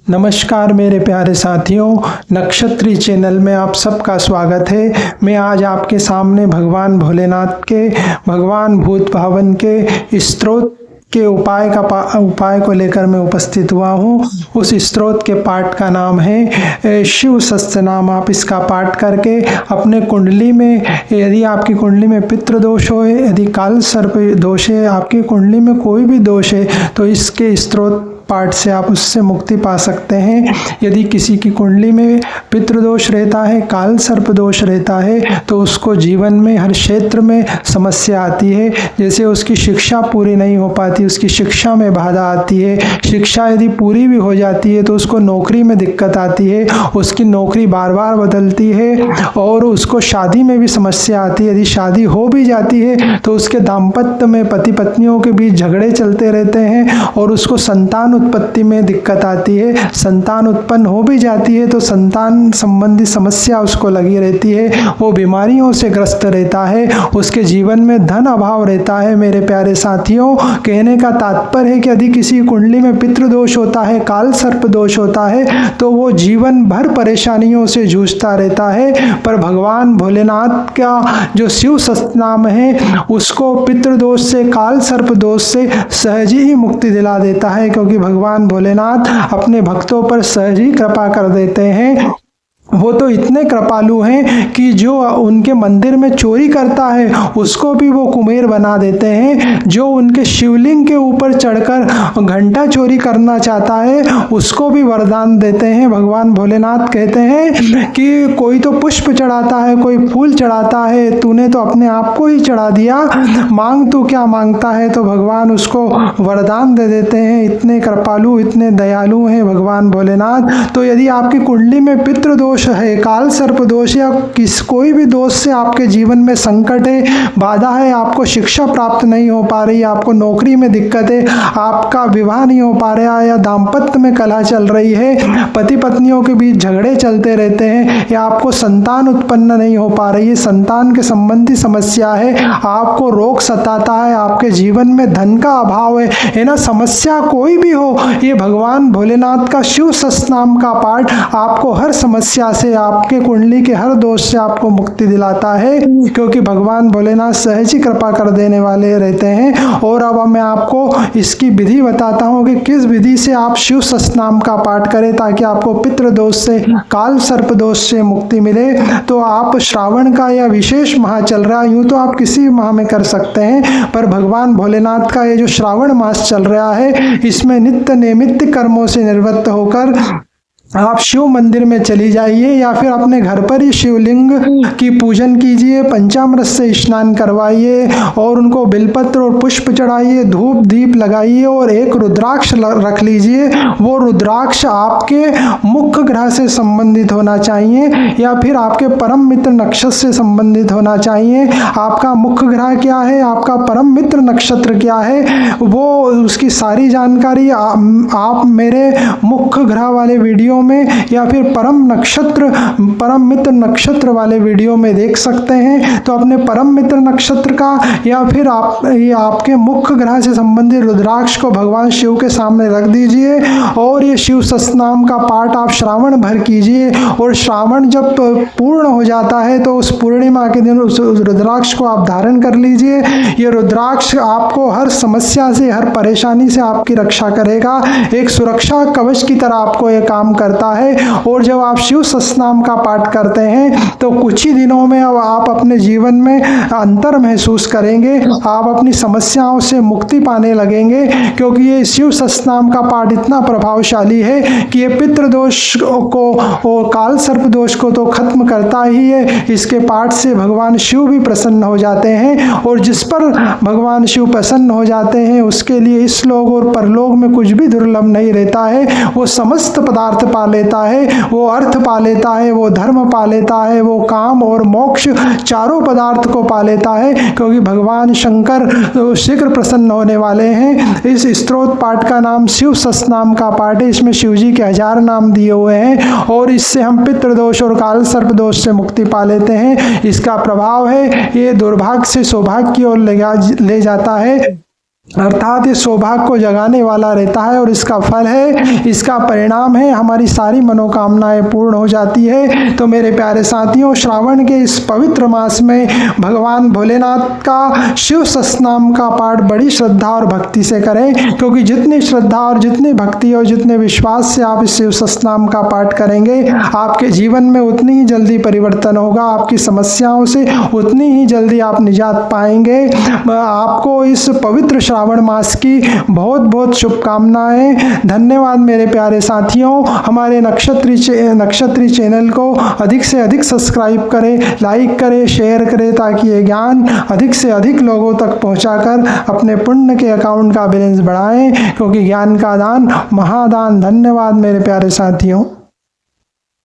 नमस्कार मेरे प्यारे साथियों, नक्षत्री चैनल में आप सबका स्वागत है। मैं आज आपके सामने भगवान भोलेनाथ के भगवान भूत भावन के स्त्रोत के उपाय को लेकर मैं उपस्थित हुआ हूँ। उस स्त्रोत के पाठ का नाम है शिव सहस्त्रनाम। आप इसका पाठ करके अपने कुंडली में, यदि आपकी कुंडली में पितृदोष हो, यदि काल सर्प दोष है, आपकी कुंडली में कोई भी दोष है, तो इसके स्त्रोत पाठ से आप उससे मुक्ति पा सकते हैं। यदि किसी की कुंडली में पितृदोष रहता है, काल सर्प दोष रहता है, तो उसको जीवन में हर क्षेत्र में समस्या आती है। जैसे उसकी शिक्षा पूरी नहीं हो पाती, उसकी शिक्षा में बाधा आती है। शिक्षा यदि पूरी भी हो जाती है तो उसको नौकरी में दिक्कत आती है, उसकी नौकरी बार बार बदलती है, और उसको शादी में भी समस्या आती है। यदि शादी हो भी जाती है तो उसके दाम्पत्य में पति पत्नियों के बीच झगड़े चलते रहते हैं, और उसको संतान उत्पत्ति में दिक्कत आती है। संतान उत्पन्न हो भी जाती है तो संतान संबंधी समस्या उसको लगी रहती है, वो बीमारियों से ग्रस्त रहता है, उसके जीवन में धन अभाव रहता है। मेरे प्यारे साथियों, कहने का तात्पर्य है कि यदि किसी कुंडली में पितृदोष होता है, काल सर्प दोष होता है, तो वो जीवन भर परेशानियों से जूझता रहता है। पर भगवान भोलेनाथ का जो शिव सहस्त्रनाम है, उसको पितृदोष से, काल सर्प दोष से सहज ही मुक्ति दिला देता है, क्योंकि भगवान भोलेनाथ अपने भक्तों पर सहज ही कृपा कर देते हैं। वो तो इतने कृपालु हैं कि जो उनके मंदिर में चोरी करता है उसको भी वो कुबेर बना देते हैं। जो उनके शिवलिंग के ऊपर चढ़कर घंटा चोरी करना चाहता है उसको भी वरदान देते हैं। भगवान भोलेनाथ कहते हैं कि कोई तो पुष्प चढ़ाता है, कोई फूल चढ़ाता है, तूने तो अपने आप को ही चढ़ा दिया, मांग तू क्या मांगता है। तो भगवान उसको वरदान दे देते हैं। इतने कृपालु, इतने दयालु हैं भगवान भोलेनाथ। तो यदि आपकी कुंडली में पितृदोष है, काल सर्प दोष या कोई भी दोष से आपके जीवन में संकट है, बाधा है, आपको शिक्षा प्राप्त नहीं हो पा रही, आपको नौकरी में दिक्कत है, आपका विवाह नहीं हो पा रहा, या दाम्पत्य में कलह चल रही है, पति पत्नियों के बीच झगड़े चलते रहते हैं, या आपको संतान उत्पन्न नहीं हो पा रही है, संतान के संबंधी समस्या है, आपको रोग सताता है, आपके जीवन में धन का अभाव है ना, समस्या कोई भी हो, ये भगवान भोलेनाथ का शिव सहस्त्रनाम का पाठ आपको हर समस्या से, आपके कुंडली के हर दोष से आपको मुक्ति दिलाता है, क्योंकि भगवान भोलेनाथ सहज ही कृपा कर देने वाले रहते हैं। और अब मैं आपको इसकी विधि बताता हूँ कि किस विधि से आप शिव सहस्त्रनाम का पाठ करें ताकि आपको पितृदोष से, काल सर्प दोष से मुक्ति मिले। तो आप श्रावण का या विशेष माह चल रहा है, यूं तो आप किसी माह में कर सकते हैं, पर भगवान भोलेनाथ का ये जो श्रावण मास चल रहा है, इसमें नित्य नैमित्तिक कर्मों से निवृत्त होकर आप शिव मंदिर में चली जाइए, या फिर अपने घर पर ही शिवलिंग की पूजन कीजिए, पंचामृत से स्नान करवाइए, और उनको बिलपत्र और पुष्प चढ़ाइए, धूप दीप लगाइए, और एक रुद्राक्ष रख लीजिए। वो रुद्राक्ष आपके मुख्य ग्रह से संबंधित होना चाहिए, या फिर आपके परम मित्र नक्षत्र से संबंधित होना चाहिए। आपका मुख्य ग्रह क्या है, आपका परम मित्र नक्षत्र क्या है, वो उसकी सारी जानकारी आप मेरे मुख्य ग्रह वाले वीडियो में या फिर परम मित्र नक्षत्र वाले वीडियो में देख सकते हैं। तो अपने परम मित्र नक्षत्र का या फिर आपके मुख्य ग्रह से संबंधित रुद्राक्ष को भगवान शिव के सामने रख दीजिए, और ये शिव सहस्त्रनाम का पाठ आप श्रावण भर कीजिए। और श्रावण जब पूर्ण हो जाता है तो उस पूर्णिमा के दिन उस रुद्राक्ष को आप धारण कर लीजिए। ये रुद्राक्ष आपको हर समस्या से, हर परेशानी से आपकी रक्षा करेगा, एक सुरक्षा कवच की तरह आपको ये काम करता है। और जब आप शिव सहस्त्रनाम का पाठ करते हैं तो कुछ ही दिनों में अब आप अपने जीवन में अंतर महसूस करेंगे, आप अपनी समस्याओं से मुक्ति पाने लगेंगे, क्योंकि ये शिव सहस्त्रनाम का पाठ इतना प्रभावशाली है कि ये पितृदोष को और काल सर्प दोष को तो खत्म करता ही है, इसके पाठ से भगवान शिव भी प्रसन्न हो जाते हैं। और जिस पर भगवान शिव प्रसन्न हो जाते हैं उसके लिए इस लोक और परलोक में कुछ भी दुर्लभ नहीं रहता है। वो समस्त पदार्थ पा लेता है, वो अर्थ पा लेता है, वो धर्म पा लेता है, वो काम और मोक्ष चारों पदार्थ को पा लेता है, क्योंकि भगवान शंकर शीघ्र प्रसन्न होने वाले हैं। इस स्तोत्र पाठ का नाम शिव सहस्त्रनाम का पाठ है। इसमें शिव जी के 1000 नाम दिए हुए हैं, और इससे हम पितृदोष और काल सर्प दोष से मुक्ति पा लेते हैं। इसका प्रभाव है ये दुर्भाग्य से सौभाग्य की ओर ले जाता है। अर्थात ये सौभाग्य को जगाने वाला रहता है और इसका फल है, इसका परिणाम है, हमारी सारी मनोकामनाएं पूर्ण हो जाती है। तो मेरे प्यारे साथियों, श्रावण के इस पवित्र मास में भगवान भोलेनाथ का शिव सहस्त्रनाम का पाठ बड़ी श्रद्धा और भक्ति से करें, क्योंकि जितनी श्रद्धा और जितनी भक्ति और जितने विश्वास से आप इस शिव सहस्त्रनाम का पाठ करेंगे, आपके जीवन में उतनी ही जल्दी परिवर्तन होगा, आपकी समस्याओं से उतनी ही जल्दी आप निजात पाएंगे। आपको इस पवित्र श्रावण मास की बहुत बहुत शुभकामनाएं। धन्यवाद मेरे प्यारे साथियों। हमारे नक्षत्री चैनल को अधिक से अधिक सब्सक्राइब करें, लाइक करें, शेयर करें, ताकि ये ज्ञान अधिक से अधिक लोगों तक पहुंचाकर अपने पुण्य के अकाउंट का बैलेंस बढ़ाएं, क्योंकि ज्ञान का दान महादान। धन्यवाद मेरे प्यारे साथियों।